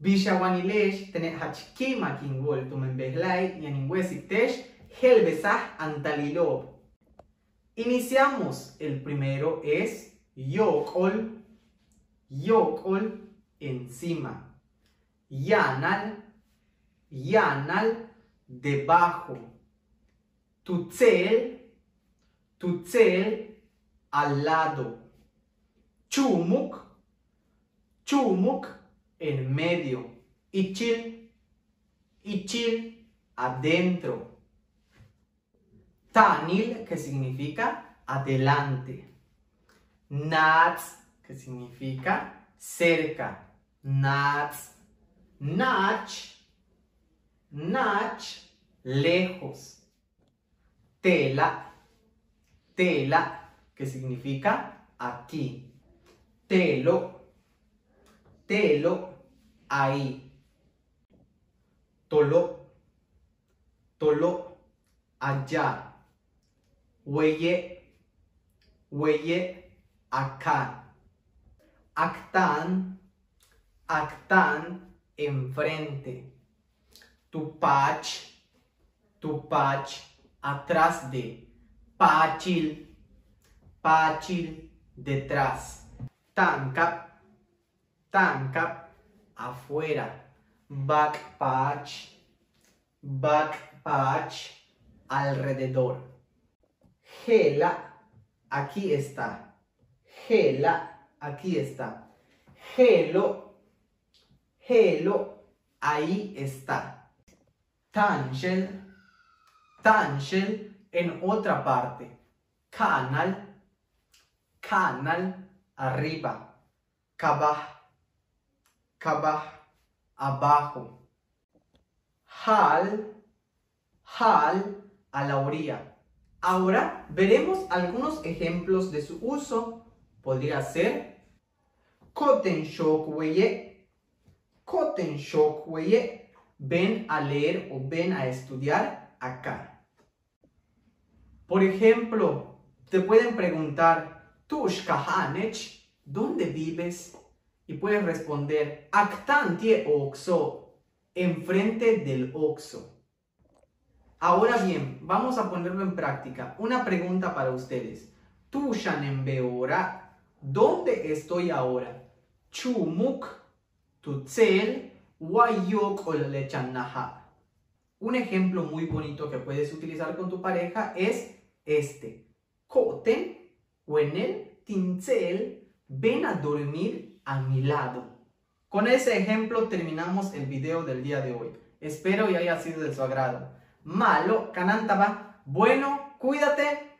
Bishawanilesh tene hachkima kingol tumenbehlai yaningwesitesh helbesah antalilob. Iniciamos. El primero es yokol, yokol, encima. Yanal, yanal, debajo. Tutzel, tutzel, al lado. Chumuk, chumuk, en medio. Ichil, ichil, adentro. Tanil, que significa adelante. Nats, que significa cerca. Nats. Nach, nach, lejos. Tela, tela, que significa aquí. Telo, telo, ahí. Tolo, tolo, allá. Hueye, hueye, acá. Actán, actán, enfrente. Tupach, tupach, atrás de. Pachil, pachil, detrás. Tankap, tankap, afuera. Backpatch, backpatch, alrededor. Gela, aquí está. Gela, aquí está. Gelo, gelo, ahí está. Tangel, tangel, en otra parte. Canal, canal, arriba. Kabah, kabah, abajo. Hal, hal, a la orilla. Ahora veremos algunos ejemplos de su uso. Podría ser Koten shokweye, koten shokweye. Ven a leer o ven a estudiar acá. Por ejemplo, te pueden preguntar, Tushkahanech, ¿dónde vives? Y puedes responder, Aktantie Oxo, enfrente del Oxo. Ahora bien, vamos a ponerlo en práctica. Una pregunta para ustedes. Tushanembeora, ¿dónde estoy ahora? Chumuk, tutzel, wayok olechannaha. Un ejemplo muy bonito que puedes utilizar con tu pareja es este. Koten, wenel, tintzel, ven a dormir a mi lado. Con ese ejemplo terminamos el video del día de hoy. Espero y haya sido de su agrado. Malo, canantaba, bueno, cuídate.